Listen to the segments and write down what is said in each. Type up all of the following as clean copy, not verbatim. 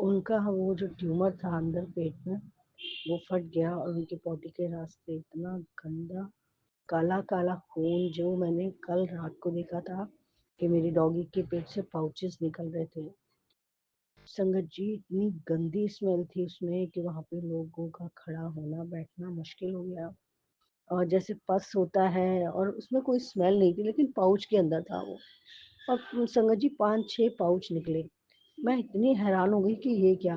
उनका वो जो ट्यूमर था अंदर पेट में, वो फट गया और उनके पॉटी के रास्ते इतना गंदा काला काला खून, जो मैंने कल रात को देखा था कि मेरी डॉगी के पेट से पाउचेस निकल रहे थे। संगत जी, इतनी गंदी स्मेल थी उसमें कि वहां पे लोगों का खड़ा होना बैठना मुश्किल हो गया। और जैसे पस होता है, और उसमें कोई स्मेल नहीं थी लेकिन पाउच के अंदर था वो। और संगत जी 5-6 पाउच निकले। मैं इतनी हैरान हो गई कि ये क्या।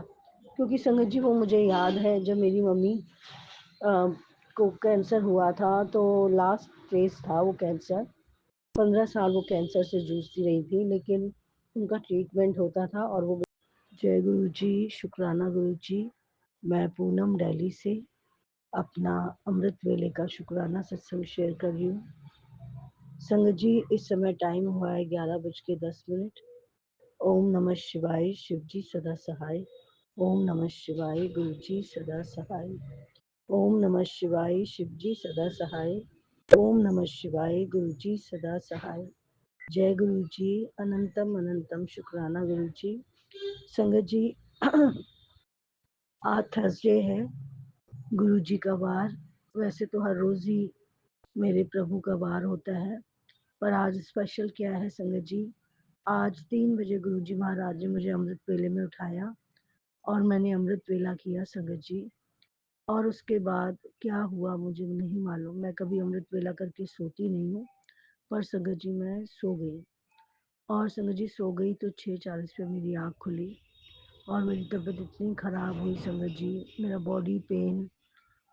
क्योंकि संगत जी वो मुझे याद है जब मेरी मम्मी अ, को कैंसर हुआ था, तो लास्ट फेज था वो कैंसर। 15 साल वो कैंसर से जूझती रही थी, लेकिन उनका ट्रीटमेंट होता था और वो। जय गुरु जी, शुक्राना गुरु जी। मैं पूनम दिल्ली से अपना अमृत वेले का शुक्राना सत्संग शेयर कर रही हूँ। संगत जी, इस समय टाइम हुआ है 11:10। ओम नमः शिवाय, शिव जी सदा सहाय। ओम नमः शिवाय, गुरु जी सदा सहाय। ओम नमः शिवाय, शिव जी सदा सहाय। ओम नमः शिवाय, गुरु जी सदा सहाय। जय गुरु जी, अनंतम अनंतम शुक्राना गुरु जी। संगत जी, आज थर्सडे है, गुरु जी का वार। वैसे तो हर रोज ही मेरे प्रभु का वार होता है, पर आज स्पेशल क्या है संगत जी। आज 3 बजे गुरु जी महाराज ने मुझे अमृत वेले में उठाया और मैंने अमृत वेला किया संगत जी। और उसके बाद क्या हुआ मुझे नहीं मालूम। मैं कभी अमृत वेला करके सोती नहीं हूँ, पर संगत जी मैं सो गई। और संगत जी सो गई तो 6:40 पे मेरी आँख खुली और मेरी तबीयत इतनी ख़राब हुई संगत जी। मेरा बॉडी पेन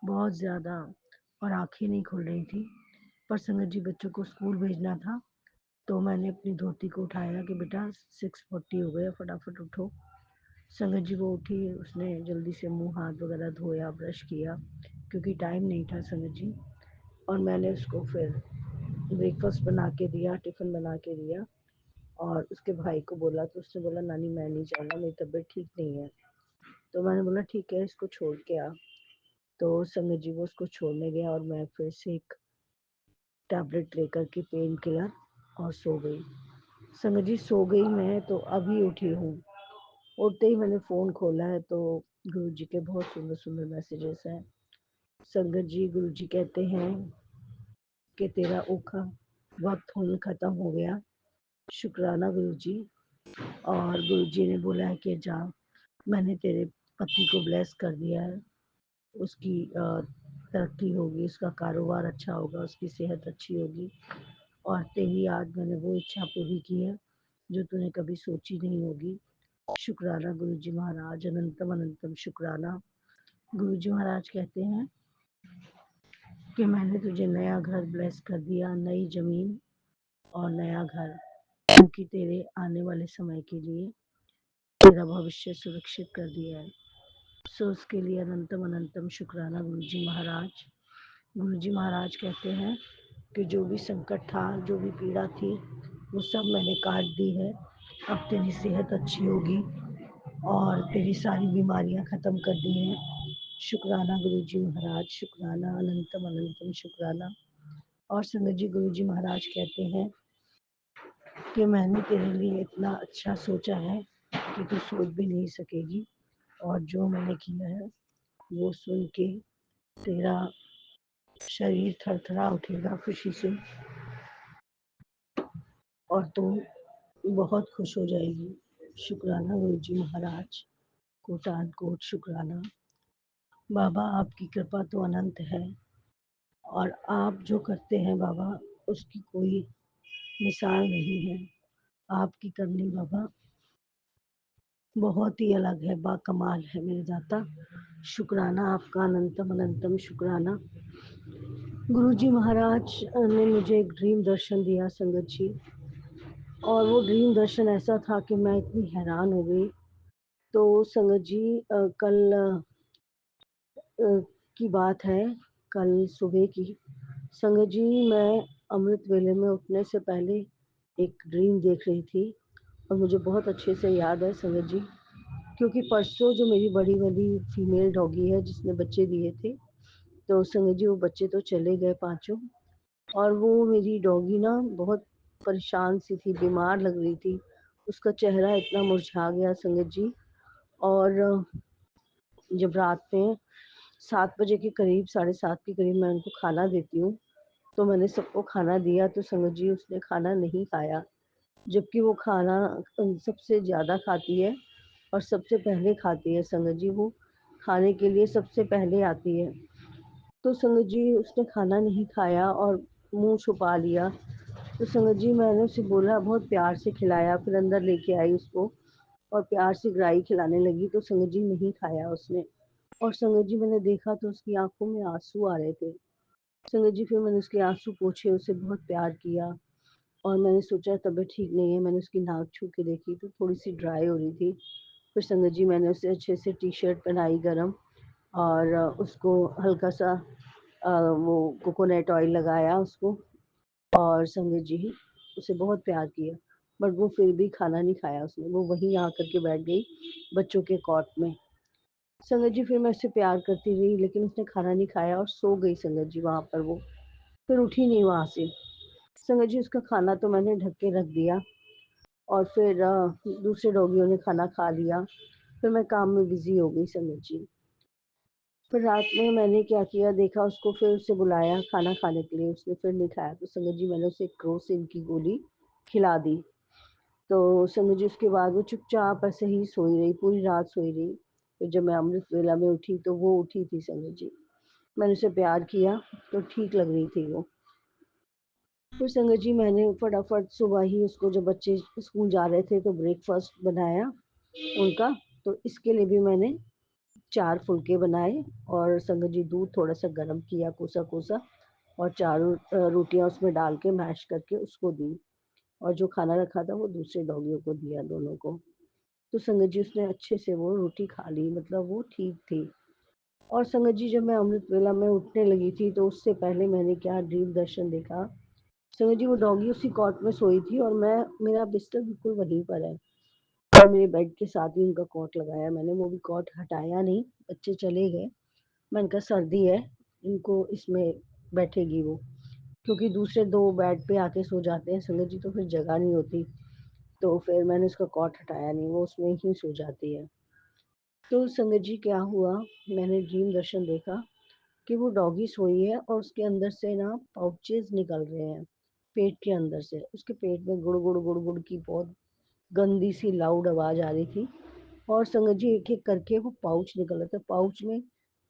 बहुत ज़्यादा, और आँखें नहीं खुल रही थी। पर संगत जी बच्चों को स्कूल भेजना था, तो मैंने अपनी धोती को उठाया कि बेटा 6:40 हो गया, फटाफट उठो। संगत जी वो उठी, उसने जल्दी से मुंह हाथ वगैरह धोया, ब्रश किया, क्योंकि टाइम नहीं था संगत जी। और मैंने उसको फिर ब्रेकफास्ट बना के दिया, टिफ़िन बना के दिया। और उसके भाई को बोला तो उसने बोला नानी मैं नहीं जाऊँगा, मेरी तबीयत ठीक नहीं है। तो मैंने बोला ठीक है, इसको छोड़ के आ। तो संगत जी वो उसको छोड़ने गया और मैं फिर से एक टैबलेट लेकर के पेन किलर, और सो गई। संगत जी सो गई मैं तो अभी उठी हूँ। उठते ही मैंने फ़ोन खोला है तो गुरु जी के बहुत सुंदर सुंदर मैसेजेस हैं। संगत जी, गुरु जी कहते हैं कि तेरा औखा वक्त होने ख़त्म हो गया। शुक्राना गुरु जी। और गुरु जी ने बोला है कि जा, मैंने तेरे पति को ब्लेस कर दिया है। उसकी तरक्की होगी, उसका कारोबार अच्छा होगा, उसकी सेहत अच्छी होगी। और तेरी आज मैंने वो इच्छा पूरी की है जो तूने कभी सोची नहीं होगी। शुक्राना गुरु जी महाराज, अनंतम अनंतम शुक्राना। गुरु जी महाराज कहते हैं कि मैंने तुझे नया घर ब्लेस कर दिया, नई ज़मीन और नया घर, क्योंकि तेरे आने वाले समय के लिए तेरा भविष्य सुरक्षित कर दिया है। सो उसके लिए अनंतम अनंतम शुक्राना गुरु जी महाराज। गुरु जी महाराज कहते हैं कि जो भी संकट था, जो भी पीड़ा थी, वो सब मैंने काट दी है। अब तेरी सेहत अच्छी होगी और तेरी सारी बीमारियां ख़त्म कर दी हैं। शुक्राना गुरु जी महाराज, शुक्राना, अनंतम अनंतम शुक्राना। और संगत जी, गुरु जी महाराज कहते हैं कि मैंने तेरे लिए इतना अच्छा सोचा है कि तू सोच भी नहीं सकेगी। और जो मैंने किया है वो सुन के तेरा शरीर थरथरा उठेगा खुशी से, और तू बहुत खुश हो जाएगी। शुक्राना गुरु जी महाराज, कोटान कोट शुक्राना। बाबा आपकी कृपा तो अनंत है, और आप जो करते हैं बाबा, उसकी कोई मिसाल नहीं है। आपकी करनी बाबा बहुत ही अलग है, बाकमाल है मेरे दाता। शुक्राना आपका, अनंतम अनंतम शुक्राना। गुरु जी महाराज ने मुझे एक ड्रीम दर्शन दिया संगत जी। और वो ड्रीम दर्शन ऐसा था कि मैं इतनी हैरान हो गई। तो संगत जी कल की बात है, कल सुबह की। संगत जी मैं अमृत वेले में उठने से पहले एक ड्रीम देख रही थी, और मुझे बहुत अच्छे से याद है संगत जी, क्योंकि परसों जो मेरी बड़ी वाली फीमेल डॉगी है जिसने बच्चे दिए थे, तो संगत जी वो बच्चे तो चले गए पांचों। और वो मेरी डॉगी ना बहुत परेशान सी थी, बीमार लग रही थी। उसका चेहरा इतना मुरझा गया संगत जी। और जब रात में 7 बजे के करीब, साढ़े 7 के करीब मैं उनको खाना देती हूँ, तो मैंने सबको खाना दिया तो संगत जी उसने खाना नहीं खाया, जबकि वो खाना सबसे ज़्यादा खाती है और सबसे पहले खाती है संगत जी, वो खाने के लिए सबसे पहले आती है। तो संगत जी उसने खाना नहीं खाया और मुँह छुपा लिया। तो संगत जी मैंने उसे बोला, बहुत प्यार से खिलाया, फिर अंदर लेके आई उसको और प्यार से ग्राही खिलाने लगी, तो संगत जी नहीं खाया उसने। और संगत जी मैंने देखा तो उसकी आँखों में आँसू आ रहे थे। संगत जी फिर मैंने उसके आँसू पोंछे, उसे बहुत प्यार किया और मैंने सोचा तबीयत ठीक नहीं है, मैंने उसकी नाक छू के देखी तो थोड़ी-सी ड्राई हो रही थी। फिर संगत जी मैंने उसे अच्छे से टी-शर्ट पहनाई गरम और उसको हल्का-सा वो कोकोनट ऑयल लगाया उसको और संगत जी उसे बहुत प्यार किया। बट वो फिर भी खाना नहीं खाया उसने, वो वहीं आकर के बैठ गई बच्चों के कॉट में। संगत जी फिर मैं उससे प्यार करती रही लेकिन उसने खाना नहीं खाया और सो गई संगत जी वहाँ पर वो, फिर उठी नहीं वहाँ से। संगत जी उसका खाना तो मैंने ढक के रख दिया और फिर दूसरे डॉगियों ने खाना खा लिया। फिर मैं काम में बिज़ी हो गई संगत जी। फिर रात में मैंने क्या किया, देखा उसको, फिर उसे बुलाया खाना खाने के लिए, उसने फिर नहीं खाया तो संगत जी मैंने उसे क्रोसिन की गोली खिला दी। तो संगत जी उसके बाद वो चुपचाप ऐसे ही सोई रही, पूरी रात सोई रही। फिर जब मैं अमृत वेला में उठी तो वो उठी थी संगत जी। मैंने उसे प्यार किया तो ठीक लग रही थी वो। फिर संगत जी मैंने फटाफट सुबह ही उसको, जब बच्चे स्कूल जा रहे थे तो ब्रेकफास्ट बनाया उनका, तो इसके लिए भी मैंने 4 फुलके बनाए और संगत जी दूध थोड़ा-सा गरम किया कोसा-कोसा और चारों रोटियाँ उसमें डाल के मैश करके उसको दी और जो खाना रखा था वो दूसरे डॉगियों को दिया दोनों को। तो संगत जी उसने अच्छे से वो रोटी खा ली, मतलब वो ठीक थी। और संगत जी जब मैं अमृत वेला में उठने लगी थी तो उससे पहले मैंने क्या ड्रीम दर्शन देखा। संगत जी वो डॉगी उसी कॉट में सोई थी और मेरा बिस्तर बिल्कुल वहीं पर है और मेरे बेड के साथ ही उनका कॉट लगाया मैंने, वो भी कॉट हटाया नहीं, बच्चे चले गए। मैंने कहा सर्दी है, इनको इसमें बैठेगी वो, क्योंकि दूसरे 2 बेड पे आके सो जाते हैं संगत जी तो फिर जगह नहीं होती। तो फिर मैंने उसका कॉट हटाया नहीं, वो उसमें ही सो जाती है। तो संगत जी क्या हुआ, मैंने ड्रीम दर्शन देखा कि वो डॉगी सोई है और उसके अंदर से ना पाउचेज़ निकल रहे हैं, पेट के अंदर से। उसके पेट में गुड़-गुड़, गुड़-गुड़ की बहुत गंदी सी लाउड आवाज़ आ रही थी और संगत जी एक-एक करके वो पाउच निकल रहे थे। पाउच में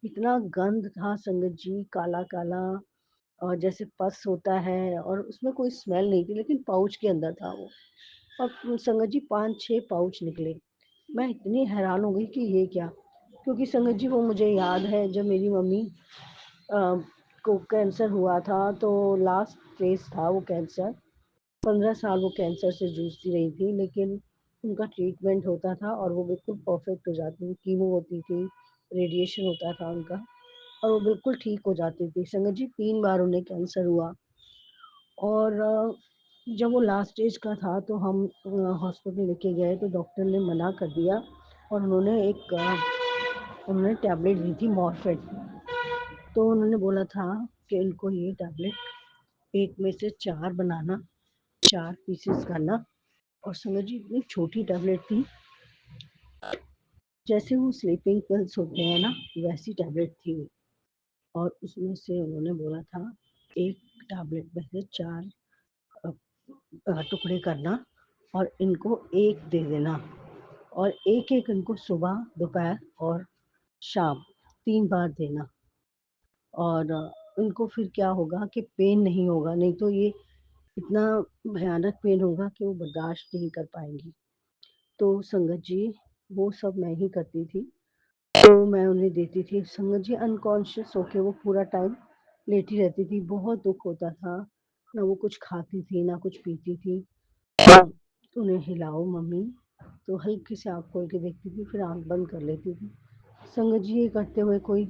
इतना गंध था संगत जी, काला-काला और जैसे पस होता है और उसमें कोई स्मेल नहीं थी लेकिन पाउच के अंदर था वो। और संगत जी 5-6 पाउच निकले। मैं इतनी हैरान हो गई कि ये क्या? क्योंकि संगत जी वो मुझे याद है जब मेरी मम्मी अ, को कैंसर हुआ था तो लास्ट फ़ेज़ था वो कैंसर। 15 साल वो कैंसर से जूझती रही थी लेकिन उनका ट्रीटमेंट होता था और वो बिल्कुल परफ़ेक्ट हो जाती थी। कीमो होती थी, रेडिएशन होता था उनका और वो बिल्कुल ठीक हो जाती थी। संगत जी 3 बार उन्हें कैंसर हुआ और जब वो लास्ट स्टेज का था तो हम हॉस्पिटल लेके गए तो डॉक्टर ने मना कर दिया और उन्होंने टैबलेट दी थी मॉर्फिन। तो उन्होंने बोला था कि इनको ये टैबलेट एक में से 4 बनाना, 4 पीसेस करना और समझिए इतनी छोटी टैबलेट थी, जैसे वो स्लीपिंग पिल्स होते हैं ना, वैसी टैबलेट थी वो। और उसमें से उन्होंने बोला था, एक टैबलेट में से 4 अ टुकड़े करना और इनको 1 दे देना और एक-एक इनको सुबह, दोपहर और शाम 3 बार देना। और इनको फिर क्या होगा कि पेन नहीं होगा, नहीं तो ये इतना भयानक पेन होगा कि वो बर्दाश्त नहीं कर पाएँगी। तो संगत जी, वो सब मैं ही करती थी, तो मैं उन्हें देती थी। संगत जी अनकॉन्शियस होके वो पूरा टाइम लेटी रहती थी, बहुत दुःख होता था, ना वो कुछ खाती थी, ना कुछ पीती थी। तो उन्हें हिलाओ मम्मी, तो हल्के से आँख खोल के देखती थी, फिर आँख बंद कर लेती थी। संगत जी ये करते हुए कोई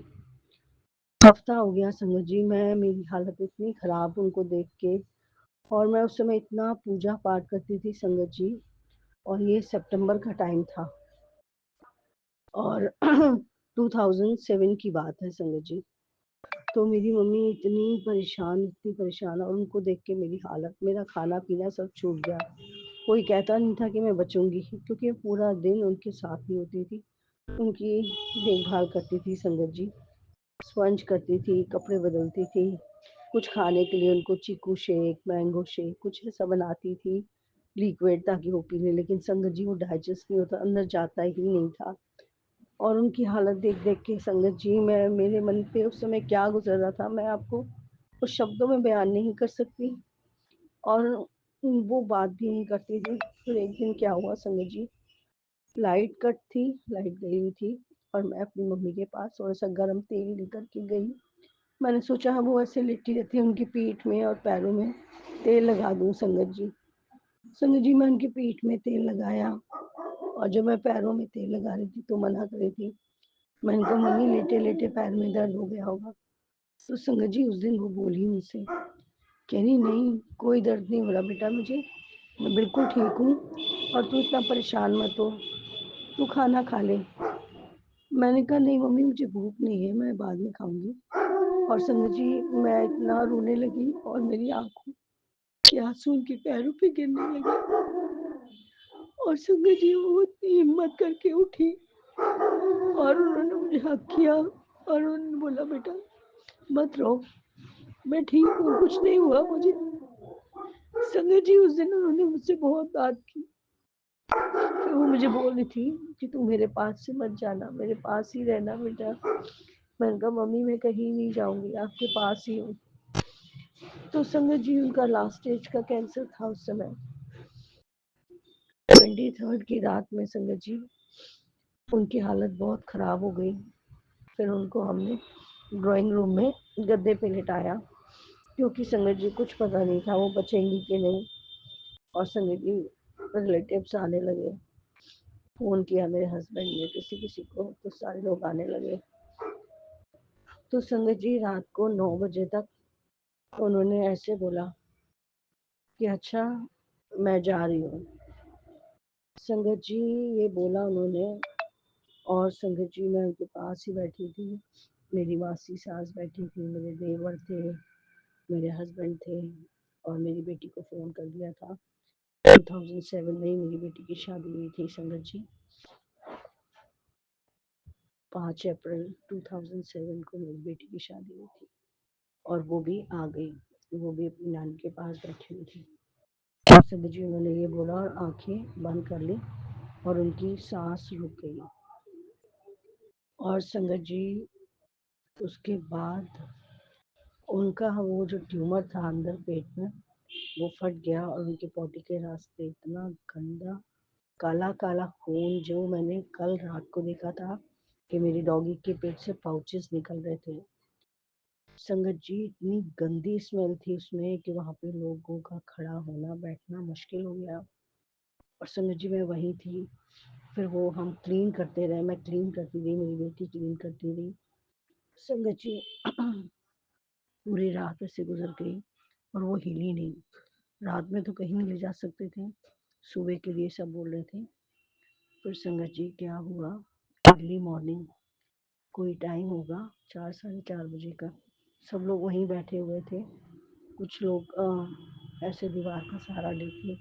हफ्ता हो गया संगत जी, मेरी हालत इतनी ख़राब उनको देख के और मैं उस समय इतना पूजा पाठ करती थी संगत जी और ये सितंबर का टाइम था और 2007 की बात है संगत जी। तो मेरी मम्मी इतनी परेशान और उनको देख के मेरी हालत, मेरा खाना-पीना सब छूट गया। कोई कहता नहीं था कि मैं बचूँगी क्योंकि पूरा दिन उनके साथ ही होती थी। उनकी देखभाल करती थी संगत जी। स्पंज करती थी, कपड़े बदलती थी, कुछ खाने के लिए उनको चीकू शेक, मैंगो शेक कुछ ऐसा बनाती थी, लिक्विड ताकि वो पी लें, लेकिन संगत जी वो डाइजेस्ट नहीं होता, अंदर जाता ही नहीं था। और उनकी हालत देख-देख के संगत जी मैं मेरे मन पे उस समय क्या गुज़र रहा था, मैं आपको कुछ शब्दों में बयान नहीं कर सकती। और वो बात भी नहीं करती थी। फिर एक दिन क्या हुआ संगत जी, लाइट कट थी, लाइट गई हुई थी और मैं अपनी मम्मी के पास थोड़ा-सा गरम तेल लेकर के गई। मैंने सोचा वो ऐसे लेटी रहती है, उनकी पीठ में और पैरों में तेल लगा दूँ संगत जी। संगत जी मैं उनकी पीठ में तेल लगाया और जब मैं पैरों में तेल लगा रही थी तो मना कर रही थी। मैंने कहा मम्मी लेटे-लेटे पैर में दर्द हो गया होगा। तो संगत जी उस दिन वो बोली मुझसे, कह रही नहीं कोई दर्द नहीं हो रहा बेटा मुझे, मैं बिल्कुल ठीक हूँ और तू इतना परेशान मत हो, तू खाना खा ले। मैंने कहा नहीं मम्मी मुझे भूख नहीं है, मैं बाद में खाऊँगी। और संगत जी मैं इतना रोने लगी और मेरी आँखों के आँसू उनके पैरों पे गिरने लगे। और संगत जी वो इतनी हिम्मत करके उठी और उन्होंने मुझे हग किया और उन्होंने बोला बेटा मत रो, मैं ठीक हूँ, कुछ नहीं हुआ मुझे। संगत जी उस दिन उन्होंने मुझसे बहुत बात की। फिर वो मुझे बोल रही थी कि तू मेरे पास से मत जाना, मेरे पास ही रहना बेटा। मैंने कहा मम्मी मैं कहीं नहीं जाऊंगी, आपके पास ही हूँ। तो संगत जी उनका लास्ट स्टेज का कैंसर था उस समय। 23 की रात में संगत जी उनकी हालत बहुत खराब हो गई। फिर उनको हमने ड्राइंग रूम में गद्दे पे लिटाया, क्योंकि संगत जी कुछ पता नहीं था वो बचेंगी कि नहीं। और संगत जी रिलेटिव्स आने लगे, फ़ोन किया मेरे हस्बैंड ने किसी किसी को, तो सारे लोग आने लगे। तो संगत जी रात को 9 बजे तक उन्होंने ऐसे बोला कि अच्छा मैं जा रही हूँ। संगत जी ये बोला उन्होंने। और संगत जी मैं उनके पास ही बैठी थी, मेरी मासी सास बैठी थी, मेरे देवर थे, मेरे हस्बैंड थे और मेरी बेटी को फ़ोन कर दिया था। 2007 में ही मेरी बेटी की शादी हुई थी संगत जी। 5 अप्रैल 2007 को मेरी बेटी की शादी हुई थी और वो भी आ गई, वो भी अपनी नानी के पास बैठी हुई थी। संगत जी उन्होंने ये बोला और आंखें बंद कर ली और उनकी सांस रुक गई। और संगत जी उसके बाद उनका वो जो ट्यूमर था अंदर पेट में वो फट गया और उनके पॉटी के रास्ते इतना गंदा काला काला खून जो मैंने कल रात को देखा था कि मेरी डॉगी के पेट से पाउचेस निकल रहे थे। संगत जी इतनी गंदी स्मेल थी उसमें कि वहां पे लोगों का खड़ा होना बैठना मुश्किल हो गया। और संगत जी मैं वहीं थी। फिर वो हम क्लीन करते रहे, मैं क्लीन करती रही, मेरी बेटी क्लीन करती रही। संगत जी पूरी रात ऐसे गुजर गई और वो हिली नहीं। रात में तो कहीं नहीं ले जा सकते थे, सुबह के लिए सब बोल रहे थे। फिर संगत जी क्या हुआ, अर्ली मॉर्निंग कोई टाइम होगा 4 साढ़े 4 बजे का, सब लोग वहीं बैठे हुए थे। कुछ लोग ऐसे दीवार का सहारा लेके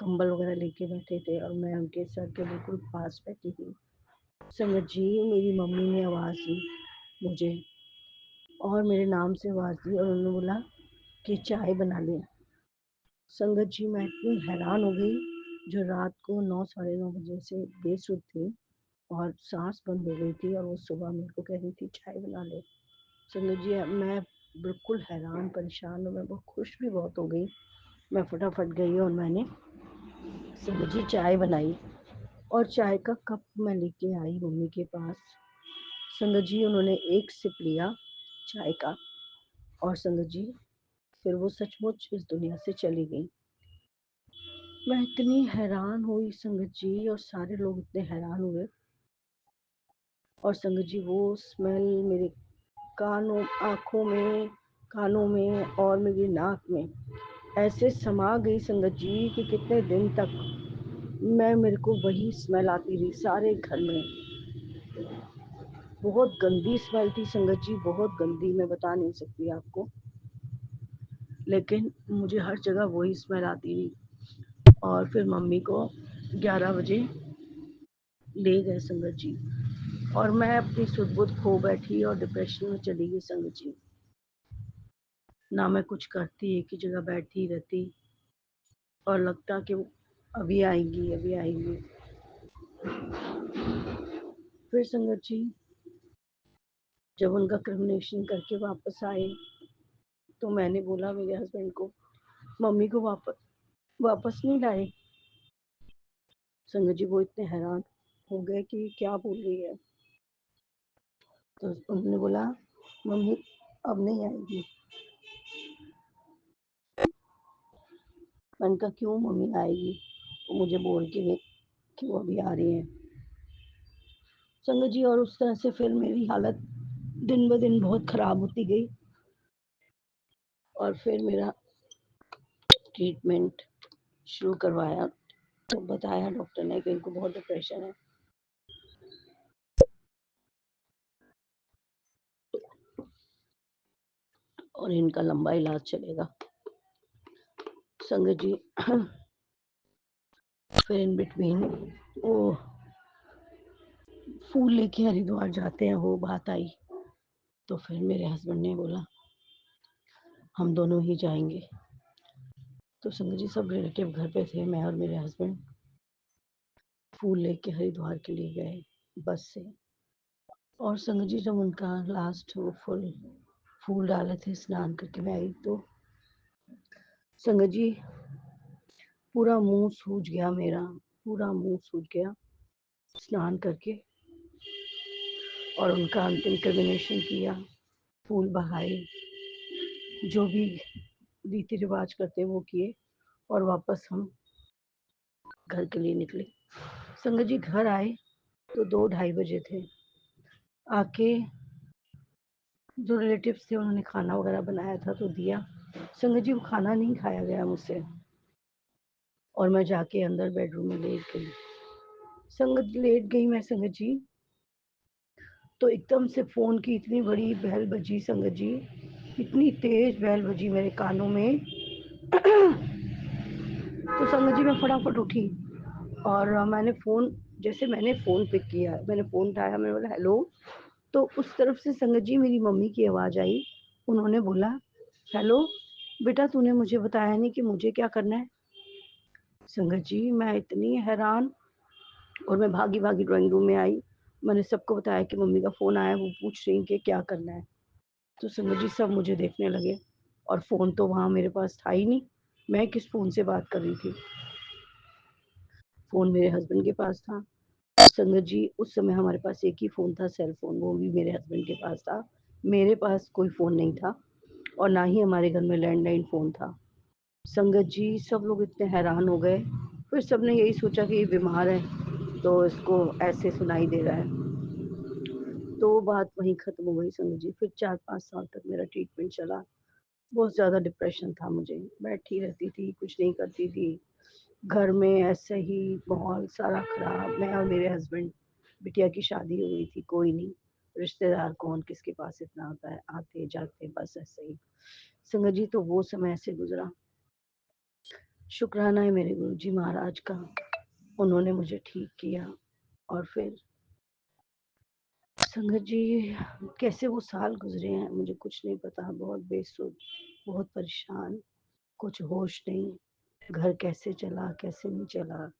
कंबल वगैरह लेके बैठे थे और मैं उनके सर के बिल्कुल पास बैठी थी। संगत जी मेरी मम्मी ने आवाज़ दी मुझे और मेरे नाम से आवाज़ दी और उन्होंने बोला कि चाय बना लें। संगत जी मैं इतनी हैरान हो गई, जो रात को 9 साढ़े 9 बजे से बेसुध थी और सांस बंद हो गई थी और वो सुबह मेरे को कह रही थी चाय बना ले। संगत जी मैं बिल्कुल हैरान परेशान और मैं बहुत खुश भी बहुत हो गई। मैं फटाफट गई और मैंने संगत जी चाय बनाई और चाय का कप मैं लेके आई मम्मी के पास। संगत जी उन्होंने एक सिप लिया चाय का और संगत जी फिर वो सचमुच इस दुनिया से चली गई। मैं इतनी हैरान हुई संगत जी और सारे लोग इतने हैरान हुए। और संगत जी वो स्मेल मेरे कानों आँखों में, कानों में और मेरी नाक में ऐसे समा गई संगत जी कि कितने दिन तक मेरे को वही स्मेल आती रही सारे घर में। बहुत गंदी स्मेल थी संगत जी, बहुत गंदी, मैं बता नहीं सकती आपको। लेकिन मुझे हर जगह वही स्मेल आती रही। और फिर मम्मी को 11 बजे ले गए संगत जी। और मैं अपनी सुध-बुध खो बैठी और डिप्रेशन में चली गई संगत जी। ना मैं कुछ करती, एक ही जगह बैठी रहती और लगता कि अभी आएँगी, अभी आएँगी। फिर संगत जी, जब उनका क्रिमिनेशन करके वापस आए, तो मैंने बोला मेरे हस्बैंड को, मम्मी को वापस नहीं लाए। संगत जी वो इतने हैरान हो गए कि क्या बोल रही है। तो उन्होंने बोला, मम्मी अब नहीं आएगी। मैंने कहा क्यों मम्मी आएगी? तो मुझे बोल के गई कि वो अभी आ रही हैं। संगत जी और उस तरह से फिर मेरी हालत दिन ब दिन बहुत ख़राब होती गई और फिर मेरा ट्रीटमेंट शुरू करवाया तो बताया डॉक्टर ने कि इनको बहुत डिप्रेशन है। और इनका लंबा इलाज चलेगा। संगत जी फिर इन बिटवीन वो फूल लेके हरिद्वार जाते हैं, वो बात आई। तो फिर मेरे हस्बैंड ने बोला हम दोनों ही जाएंगे। तो संगत जी सब रिलेटिव घर पे थे, मैं और मेरे हस्बैंड फूल लेके हरिद्वार के लिए गए बस से। और संगत जी जब उनका लास्ट वो फूल डाले थे, स्नान करके मैं आई तो संगत जी पूरा मुंह सूज गया मेरा, पूरा मुंह सूज गया स्नान करके। और उनका अंतिम क्रिमिनेशन किया, फूल बहाए, जो भी रीति रिवाज करते वो किए और वापस हम घर के लिए निकले। संगत जी घर आए तो 2-2:30 बजे थे। आके जो रिलेटिव्स थे उन्होंने खाना वगैरह बनाया था तो दिया। संगत जी वो खाना नहीं खाया गया मुझसे और मैं जाके अंदर बेडरूम में लेट गई। संगत लेट गई मैं संगत जी, तो एकदम से फ़ोन की इतनी बड़ी बेल बजी संगत जी, इतनी तेज़ बेल बजी मेरे कानों में। तो संगत जी मैं फटाफट उठी और मैंने फ़ोन पिक किया, मैंने फ़ोन उठाया, मैंने बोला हेलो। तो उस तरफ से संगत जी मेरी मम्मी की आवाज़ आई। उन्होंने बोला, हेलो बेटा तूने मुझे बताया नहीं कि मुझे क्या करना है। संगत जी मैं इतनी हैरान और मैं भागी-भागी ड्राइंग रूम में आई। मैंने सबको बताया कि मम्मी का फ़ोन आया, वो पूछ रही कि क्या करना है। तो संगत जी सब मुझे देखने लगे और फ़ोन तो वहाँ मेरे पास था ही नहीं। मैं किस फ़ोन से बात कर रही थी? फ़ोन मेरे हस्बैंड के पास था। संगत जी उस समय हमारे पास एक ही फ़ोन था, सेल फ़ोन, वो भी मेरे हस्बैंड के पास था। मेरे पास कोई फ़ोन नहीं था और ना ही हमारे घर में लैंडलाइन फ़ोन था। संगत जी सब लोग इतने हैरान हो गए। फिर सबने यही सोचा कि ये बीमार है, तो इसको ऐसे सुनाई दे रहा है। तो वो बात वहीं ख़त्म हो गई संगत जी। फिर 4-5 साल तक मेरा ट्रीटमेंट चला। बहुत ज़्यादा डिप्रेशन था मुझे। बैठी रहती थी, कुछ नहीं करती थी। घर में ऐसे ही माहौल सारा ख़राब। मैं और मेरे हस्बैंड, बिटिया की शादी हो गई थी, कोई नहीं। रिश्तेदार कौन किसके पास इतना आता है, आते-जाते बस ऐसे ही। संगत जी तो वो समय ऐसे गुज़रा। शुक्राना है मेरे गुरुजी महाराज का, उन्होंने मुझे ठीक किया। और फिर संगत जी कैसे वो साल गुज़रे हैं मुझे कुछ नहीं पता। बहुत बेसुध, बहुत परेशान, कुछ होश नहीं। घर कैसे चला, कैसे नहीं चला,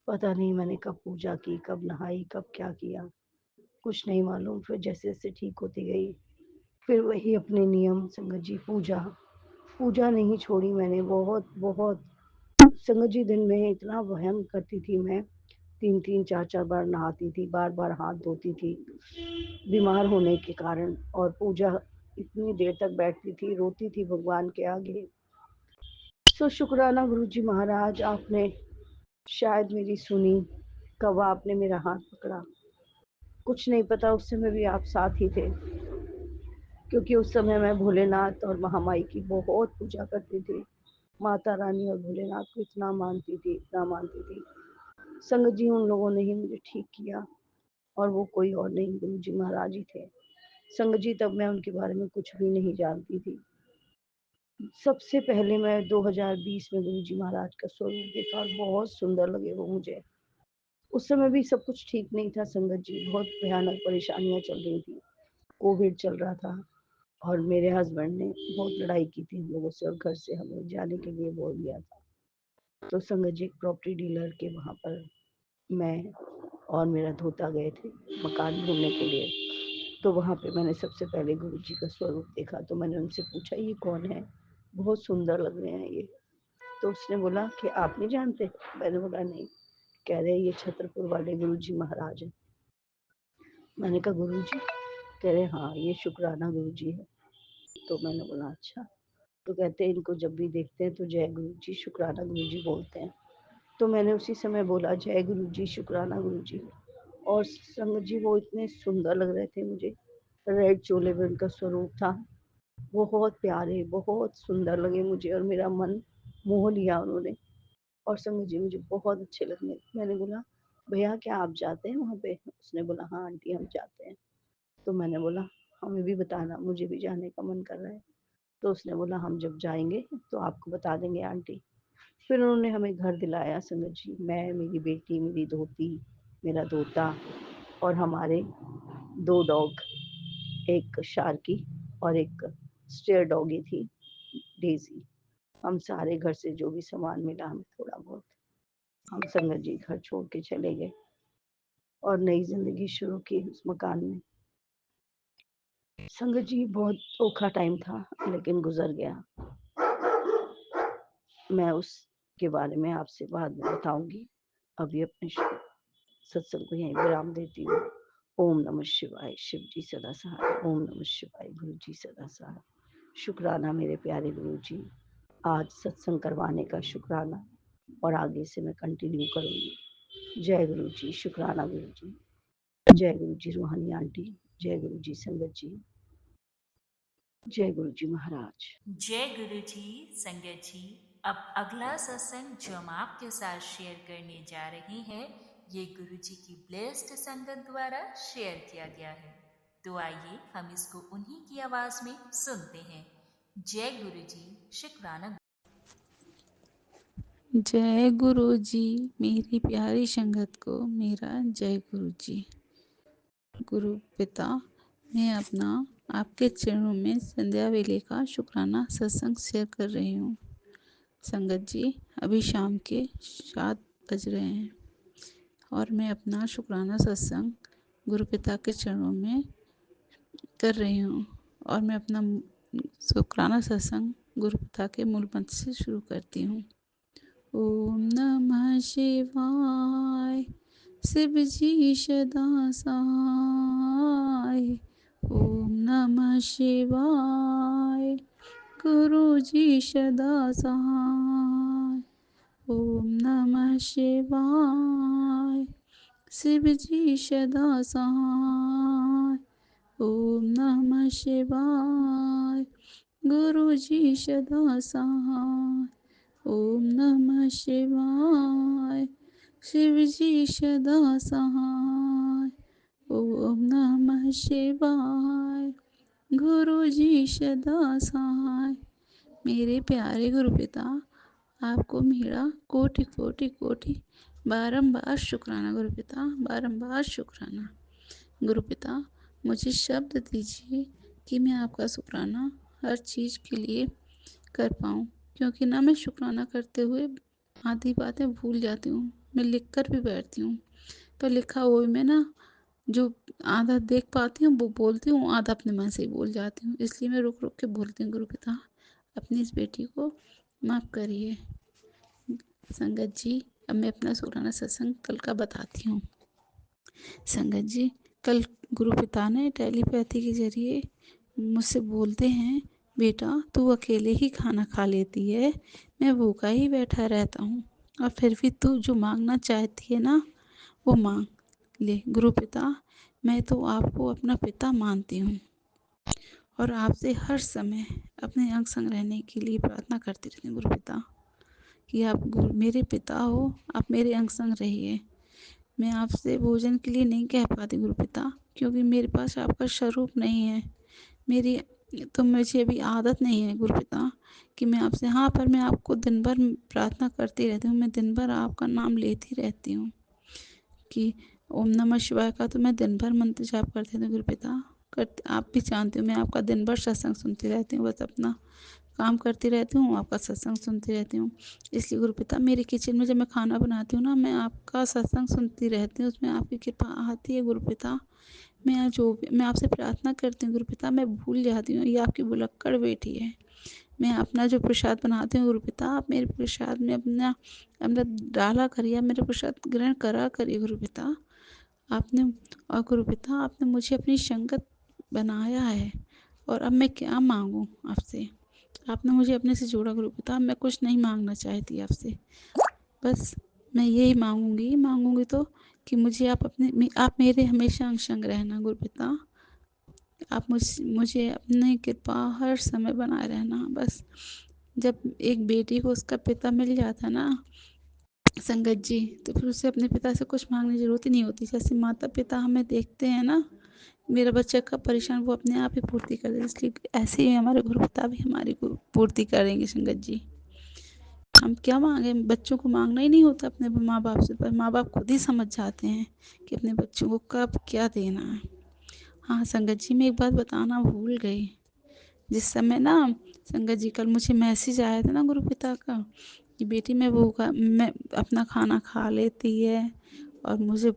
पता नहीं। मैंने कब पूजा की, कब नहाई, कब क्या किया, कुछ नहीं मालूम। फिर जैसे-जैसे ठीक होती गई, फिर वही अपने नियम संगत जी, पूजा, पूजा नहीं छोड़ी मैंने। बहुत संगत जी दिन में इतना वहम करती थी मैं, 3-3 4-4 बार नहाती थी, बार-बार हाथ धोती थी, बीमार होने के कारण। और पूजा इतनी देर तक बैठती थी, रोती थी भगवान के आगे। सो शुक्राना गुरुजी महाराज, आपने शायद मेरी सुनी, कब आपने मेरा हाथ पकड़ा। कुछ नहीं पता उस समय भी आप साथ ही थे, क्योंकि उस समय मैं भोलेनाथ और महामाई की बहुत पूजा करती थी। माता रानी और भोलेनाथ को इतना मानती थी, इतना मानती थी। संगत जी उन लोगों ने ही मुझे ठीक किया और वो कोई और नहीं, गुरुजी महाराज ही थे। संगत जी तब मैं उनके बारे में कुछ भी नहीं जानती थी। सबसे पहले मैं 2020 में गुरुजी महाराज का स्वरूप देखा और बहुत सुंदर लगे वो मुझे। उस समय भी सब कुछ ठीक नहीं था संगत जी, बहुत भयानक परेशानियाँ चल रही थी। कोविड चल रहा था और मेरे हस्बैंड ने बहुत लड़ाई की थी हम लोगों से और घर से हमें जाने के लिए बोल दिया था। तो संगत जी एक प्रॉपर्टी डीलर के वहाँ पर मैं और मेरा धोता गए थे मकान ढूँढने के लिए। तो वहाँ पे मैंने सबसे पहले गुरुजी का स्वरूप देखा, तो मैंने उनसे पूछा ये कौन है? बहुत सुंदर लग रहे हैं ये। तो उसने बोला कि आप नहीं जानते? मैंने बोला नहीं। कह रहे ये छतरपुर वाले गुरुजी महाराज हैं। मैंने कहा गुरुजी? कह रहे हाँ ये शुक्राना गुरुजी है। तो मैंने बोला अच्छा। तो कहते हैं इनको जब भी देखते हैं तो जय गुरुजी शुक्राना गुरुजी बोलते हैं। तो मैंने उसी समय बोला जय गुरुजी शुक्राना गुरुजी। और संगत जी वो इतने सुंदर लग रहे थे मुझे, रेड चोले में उनका स्वरूप था, बहुत प्यारे, बहुत सुंदर लगे मुझे और मेरा मन मोह लिया उन्होंने। और संगत जी मुझे बहुत अच्छे लगे। मैंने बोला भैया क्या आप जाते हैं वहाँ पे? उसने बोला हाँ आंटी हम जाते हैं। तो मैंने बोला हमें भी बताना, मुझे भी जाने का मन कर रहा है। तो उसने बोला हम जब जाएंगे तो आपको बता देंगे आंटी। फिर उन्होंने हमें घर दिलाया संगत जी, मैं, मेरी बेटी, मेरी धोती, मेरा दोता और हमारे 2 डॉग, एक शार्की और एक स्टेयर डॉगी थी डेज़ी। हम सारे घर से जो भी सामान मिला हमें थोड़ा बहुत, हम संगत जी घर छोड़ के चले गए और नई ज़िंदगी शुरू की उस मकान में। संगत जी बहुत औखा टाइम था लेकिन गुज़र गया। मैं उसके बारे में आपसे बाद में बताऊँगी। अभी अपने सत्संग को यहीं विराम देती हूँ। ओम नमः शिवाय, शिव जी सदा सहाय। ओम नमः शिवाय, गुरु जी सदा सहाय। शुक्राना मेरे प्यारे गुरु जी, आज सत्संग करवाने का शुक्राना और आगे से मैं कंटिन्यू करूँगी। जय गुरु जी, शुक्राना गुरु जी। जय गुरु जी रूहानी आंटी, जय गुरु जी संगत जी, जय गुरु जी महाराज। जय गुरु जी संगत जी। अब अगला सत्संग जो हम आपके साथ शेयर करने जा रहे हैं ये गुरु जी की ब्लेस्ड संगत द्वारा शेयर किया गया है। तो आइए हम इसको उन्हीं की आवाज में सुनते हैं। जय गुरु जी, शुक्राना। जय गुरु जी, मेरी प्यारी संगत को मेरा जय गुरु जी। गुरु पिता, मैं अपना आपके चरणों में संध्या वेले का शुक्राना सत्संग शेयर कर रही हूँ। संगत जी अभी शाम के 7 बज रहे हैं और मैं अपना शुक्राना सत्संग गुरु पिता के चरणों में कर रही हूँ और मैं अपना शुक्राना सत्संग गुरु पिता के मूल मंत्र से शुरू करती हूँ। ओम नमः शिवाय, शिव जी सदा सहाय। ओम नमः शिवाय, गुरु जी सदा सहाय। ओम नमः शिवाय, शिव जी सदा सहाय। ओम नमः शिवाय, गुरु जी सदा सहाय। ओम नमः शिवाय, शिव जी सदा सहाय। ओम नमः शिवाय, गुरु जी सदा सहाय। मेरे प्यारे गुरु पिता, आपको मेरा कोटि कोटि कोटि बारंबार शुक्राना गुरु पिता, बारंबार शुक्राना। गुरु पिता मुझे शब्द दीजिए कि मैं आपका शुक्राना हर चीज़ के लिए कर पाऊँ, क्योंकि ना मैं शुक्राना करते हुए आधी बातें भूल जाती हूँ। मैं लिख कर भी बैठती हूँ पर लिखा हुआ मैं ना जो आधा देख पाती हूँ वो बोलती हूँ, आधा अपने मन से ही बोल जाती हूँ, इसलिए मैं रुक रुक के बोलती हूँ। गुरु पिता अपनी इस बेटी को माफ़ करिए। संगत जी अब मैं अपना शुक्राना सत्संग कल का बताती हूँ। संगत जी कल गुरु पिता ने टेलीपैथी के जरिए मुझसे बोलते हैं, बेटा तू अकेले ही खाना खा लेती है, मैं भूखा ही बैठा रहता हूँ और फिर भी तू जो मांगना चाहती है ना वो मांग ले। गुरु पिता मैं तो आपको अपना पिता मानती हूँ और आपसे हर समय अपने अंग संग रहने के लिए प्रार्थना करती रहती हूँ। गुरु पिता कि आप मेरे पिता हो, आप मेरे अंग संग रहिए। मैं आपसे भोजन के लिए नहीं कह पाती गुरु पिता, क्योंकि मेरे पास आपका स्वरूप नहीं है। मेरी तो मुझे अभी आदत नहीं है गुरु पिता कि मैं आपसे, हाँ पर मैं आपको दिन भर प्रार्थना करती रहती हूँ, मैं दिन भर आपका नाम लेती रहती हूँ। कि ओम नमः शिवाय का तो मैं दिन भर मंत्र जाप करती हूँ गुरुपिता। करती, आप भी जानते हो मैं आपका दिन भर सत्संग सुनती रहती हूँ, बस अपना काम करती रहती हूँ, आपका सत्संग सुनती रहती हूँ। इसलिए गुरुपिता मेरे किचन में जब मैं खाना बनाती हूँ ना, मैं आपका सत्संग सुनती रहती हूँ, उसमें आपकी कृपा आती है गुरुपिता। मैं आपसे प्रार्थना करती हूँ गुरुपिता, मैं भूल जाती हूँ, ये आपकी भुलक्कड़ बेटी है। मैं अपना जो प्रसाद बनाती हूँ गुरुपिता, आप मेरे प्रसाद में अपना अमृत डाला करिए, मेरा प्रसाद ग्रहण करा करिए गुरुपिता। आपने और गुरुपिता आपने मुझे अपनी संगत बनाया है, और अब मैं क्या मांगूं आपसे। आपने मुझे अपने से जोड़ा गुरुपिता, मैं कुछ नहीं मांगना चाहती आपसे। बस मैं यही मांगूंगी तो कि मुझे आप मेरे हमेशा अंग संग रहना गुरुपिता। आप मुझे अपनी कृपा हर समय बनाए रहना। बस जब एक बेटी को उसका पिता मिल जाता ना संगत जी, तो फिर उसे अपने पिता से कुछ मांगने की जरूरत ही नहीं होती। जैसे माता पिता हमें देखते हैं ना, मेरा बच्चा का परेशान वो अपने आप ही पूर्ति कर देते, इसलिए ऐसे ही हमारे गुरु पिता भी हमारी पूर्ति करेंगे संगत जी। हम क्या मांगे, बच्चों को मांगना ही नहीं होता अपने माँ बाप से, पर माँ बाप खुद ही समझ जाते हैं कि अपने बच्चों को कब क्या देना है। हाँ संगत जी, मैं एक बात बताना भूल गई। जिस समय ना संगत जी कल मुझे मैसेज आया था ना गुरु पिता का कि बेटी मैं अपना खाना खा लेती है और मुझे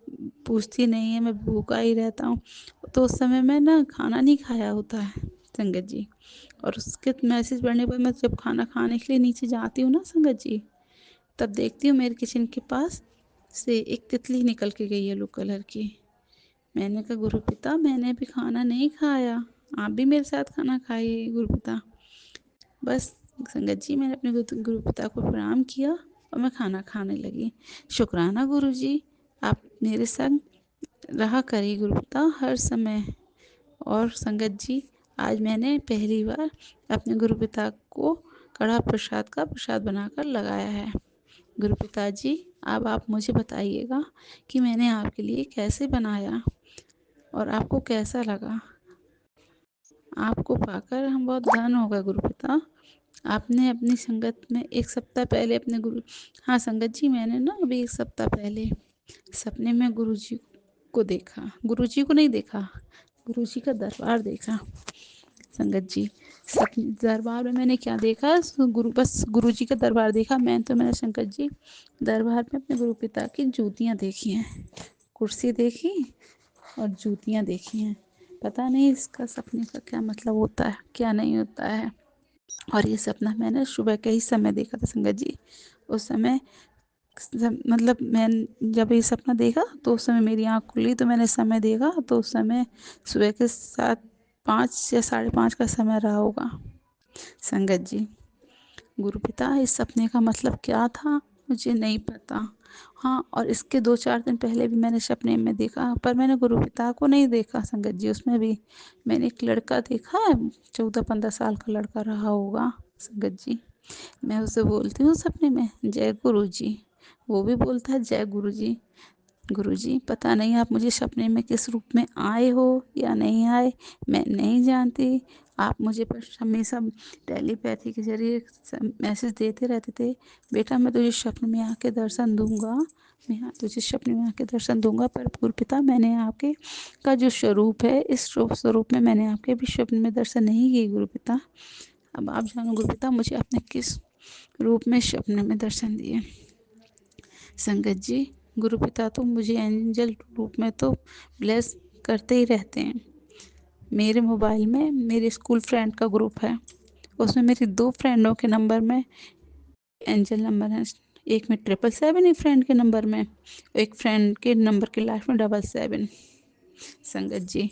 पूछती नहीं है, मैं भूखा ही रहता हूँ। तो उस समय मैं ना खाना नहीं खाया होता है संगत जी, और उसके मैसेज पढ़ने पर मैं जब खाना खाने के लिए नीचे जाती हूँ ना संगत जी, तब देखती हूँ मेरे किचन के पास से एक तितली निकल के गई येलो कलर की। मैंने कहा गुरु पिता मैंने अभी खाना नहीं खाया, आप भी मेरे साथ खाना खाइए गुरु पिता। बस संगत जी मैंने अपने गुरु पिता को प्रणाम किया और मैं खाना खाने लगी। शुक्राना गुरु जी, आप मेरे संग रहा करिए गुरु पिता हर समय। और संगत जी आज मैंने पहली बार अपने गुरु पिता को कड़ा प्रसाद का प्रसाद बनाकर लगाया है। गुरु पिता जी अब आप मुझे बताइएगा कि मैंने आपके लिए कैसे बनाया और आपको कैसा लगा। आपको पाकर हम बहुत धन्य हो गए गुरु पिता। आपने अपनी संगत में एक सप्ताह पहले अपने गुरु हाँ संगत जी मैंने ना अभी एक सप्ताह पहले सपने में गुरु जी को देखा। गुरु जी को नहीं देखा, गुरु जी का दरबार देखा संगत जी। दरबार में मैंने क्या देखा, बस गुरु जी का दरबार देखा। मैंने संगत जी दरबार में अपने गुरु पिता की जूतियाँ देखी हैं, कुर्सी देखी और जूतियाँ देखी हैं। पता नहीं इसका सपने का क्या मतलब होता है क्या नहीं होता है। और ये सपना मैंने सुबह के ही समय देखा था संगत जी। उस समय मतलब मैं जब ये सपना देखा तो उस समय मेरी आँख खुली तो मैंने समय देखा तो उस समय सुबह के 5 या 5:30 का समय रहा होगा संगत जी। गुरु पिता इस सपने का मतलब क्या था मुझे नहीं पता। हाँ और इसके 2-4 दिन पहले भी मैंने सपने में देखा, पर मैंने गुरु पिता को नहीं देखा संगत जी। उसमें भी मैंने एक लड़का देखा है, 14-15 साल का लड़का रहा होगा संगत जी। मैं उसे बोलती हूँ सपने में जय गुरु जी, वो भी बोलता है जय गुरु जी। गुरु जी पता नहीं आप मुझे सपने में किस रूप में आए हो या नहीं आए, मैं नहीं जानती। आप मुझे पर हमेशा टेलीपैथी के जरिए मैसेज देते रहते थे, बेटा मैं तुझे स्वप्न में आके दर्शन दूंगा, मैं तुझे स्वप्न में आके दर्शन दूंगा। पर गुरु पिता मैंने आपके का जो स्वरूप है इस स्वरूप में मैंने आपके अभी स्वप्न में दर्शन नहीं किए गुरु पिता। अब आप जानो गुरु पिता मुझे आपने किस रूप में स्वप्न में दर्शन दिए। संगत जी गुरु पिता तो मुझे एंजल रूप में तो ब्लेस करते ही रहते हैं। मेरे मोबाइल में मेरे स्कूल फ्रेंड का ग्रुप है, उसमें मेरी 2 फ्रेंडों के नंबर में एंजल नंबर है। एक में 777 एक फ्रेंड के नंबर में, एक फ्रेंड के नंबर के लास्ट में 777। संगत जी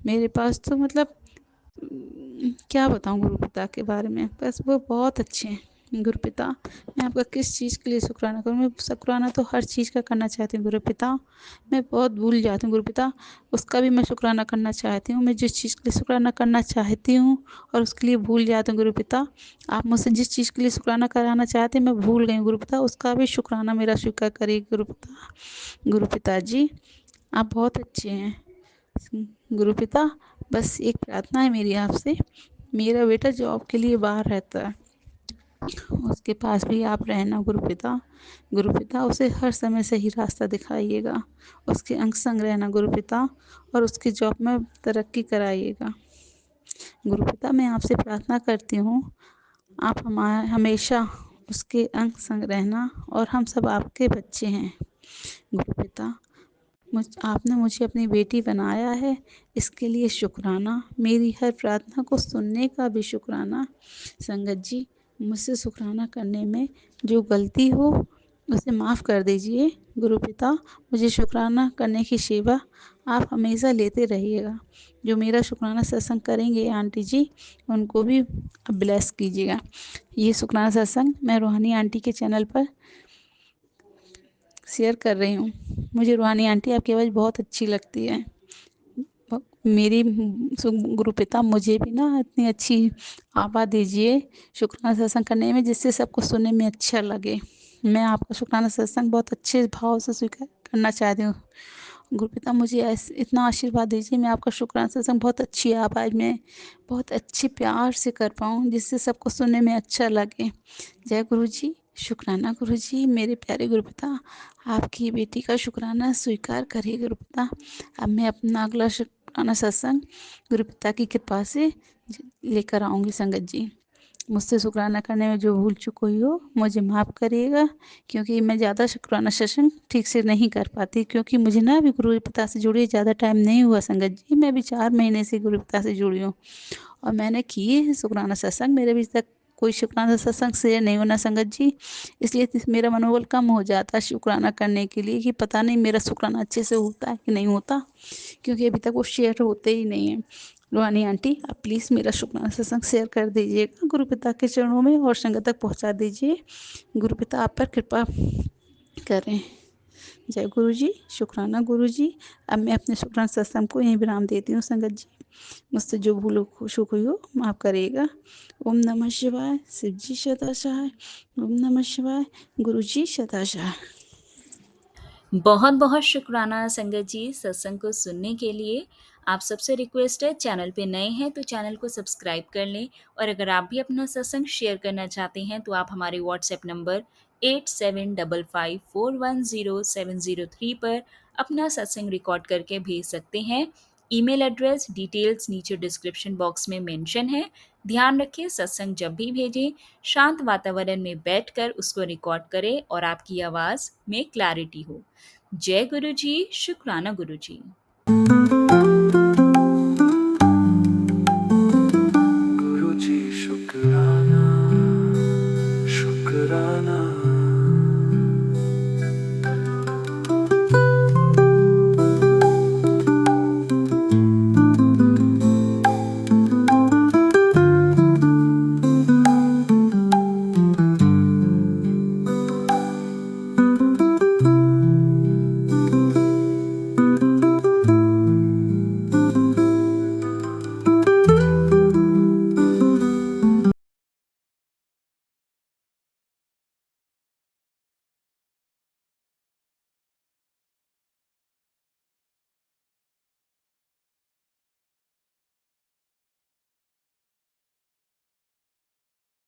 मेरे पास तो मतलब क्या बताऊँ गुरु पिता के बारे में, बस वो बहुत अच्छे हैं। गुरु पिता मैं आपका किस चीज़ के लिए शुक्राना करूँ, मैं शुक्राना तो हर चीज़ का करना चाहती हूँ गुरु पिता। मैं बहुत भूल जाती हूँ गुरु पिता, उसका भी मैं शुक्राना करना चाहती हूँ। मैं जिस चीज़ के लिए शुक्राना करना चाहती हूँ और उसके लिए भूल जाती हूँ गुरु पिता। आप मुझसे जिस चीज़ के लिए शुक्राना कराना चाहते हैं मैं भूल गई गुरु पिता, उसका भी शुक्राना मेरा स्वीकार करिए गुरु पिता। गुरु पिता जी आप बहुत अच्छे हैं गुरु पिता। बस एक प्रार्थना है मेरी आपसे, मेरा बेटा जॉब के लिए बाहर रहता है, उसके पास भी आप रहना गुरुपिता। गुरुपिता उसे हर समय सही रास्ता दिखाइएगा। उसके अंग संग रहना गुरुपिता, और उसकी जॉब में तरक्की कराइएगा। गुरुपिता मैं आपसे प्रार्थना करती हूँ, आप हमेशा उसके अंग संग रहना, और हम सब आपके बच्चे हैं गुरुपिता। आपने मुझे अपनी बेटी बनाया है, इसके लिए शुक्राना। मेरी हर प्रार्थना को सुनने का भी शुक्राना। संगत जी, मुझसे शुक्राना करने में जो गलती हो उसे माफ़ कर दीजिए गुरुपिता। मुझे शुक्राना करने की सेवा आप हमेशा लेते रहिएगा। जो मेरा शुक्राना सत्संग करेंगे आंटी जी, उनको भी ब्लेस कीजिएगा। ये शुक्राना सत्संग मैं रूहानी आंटी के चैनल पर शेयर कर रही हूँ। मुझे रूहानी आंटी आपकी आवाज़ बहुत अच्छी लगती है। मेरी गुरुपिता मुझे भी ना इतनी अच्छी आवाज़ दीजिए शुक्राना सत्संग करने में, जिससे सबको सुनने में अच्छा लगे। मैं आपका शुक्राना सत्संग बहुत अच्छे भाव से स्वीकार करना चाहती हूँ गुरुपिता। मुझे ऐसे इतना आशीर्वाद दीजिए, मैं आपका शुक्राना सत्संग बहुत अच्छी आवाज़ में बहुत अच्छे प्यार से कर पाऊँ, जिससे सबको सुनने में अच्छा लगे। जय गुरु जी। शुक्राना गुरु जी। मेरे प्यारे गुरुपिता, आपकी बेटी का शुक्राना स्वीकार करिए गुरुपिता। अब मैं अपना अगला शुक्राना सत्संग गुरुपिता की कृपा से लेकर आऊँगी संगत जी। मुझसे शुक्राना करने में जो भूल चूक हुई हो मुझे माफ़ करिएगा, क्योंकि मैं ज़्यादा शुक्राना सत्संग ठीक से नहीं कर पाती, क्योंकि मुझे ना अभी गुरुपिता से जुड़ी ज़्यादा टाइम नहीं हुआ संगत जी। मैं अभी 4 महीने से गुरुपिता से जुड़ी हूँ, और मैंने किए हैं शुक्राना सत्संग। मेरे अभी तक कोई शुक्राना सत्संग शेयर नहीं होना संगत जी, इसलिए मेरा मनोबल कम हो जाता है शुक्राना करने के लिए, कि पता नहीं मेरा शुक्राना अच्छे से होता है कि नहीं होता, क्योंकि अभी तक वो शेयर होते ही नहीं हैं। रूहानी आंटी, आप प्लीज़ मेरा शुक्राना सत्संग शेयर कर दीजिएगा गुरुपिता के चरणों में, और संगत तक पहुंचा दीजिए। गुरुपिता आप पर कृपा करें। जय गुरु जी। शुक्राना गुरु जी। अब मैं अपने शुक्राना सत्संग को यहीं विराम देती हूँ संगत जी। मुझसे जो भूल चूक हुई हो माफ़ करिएगा। ओम नमः शिवाय। शिव जी शताशाय। ओम नमः शिवाय। गुरु जी शताशाय। बहुत बहुत शुक्राना संगत जी सत्संग को सुनने के लिए। आप सबसे रिक्वेस्ट है, चैनल पे नए हैं तो चैनल को सब्सक्राइब कर लें, और अगर आप भी अपना सत्संग शेयर करना चाहते हैं तो आप हमारे व्हाट्सएप नंबर 8755410703 पर अपना सत्संग रिकॉर्ड करके भेज सकते हैं। ईमेल एड्रेस डिटेल्स नीचे डिस्क्रिप्शन बॉक्स में मेंशन है। ध्यान रखें, सत्संग जब भी भेजें शांत वातावरण में बैठकर उसको रिकॉर्ड करें और आपकी आवाज़ में क्लैरिटी हो। जय गुरु जी। शुक्राना गुरु जी।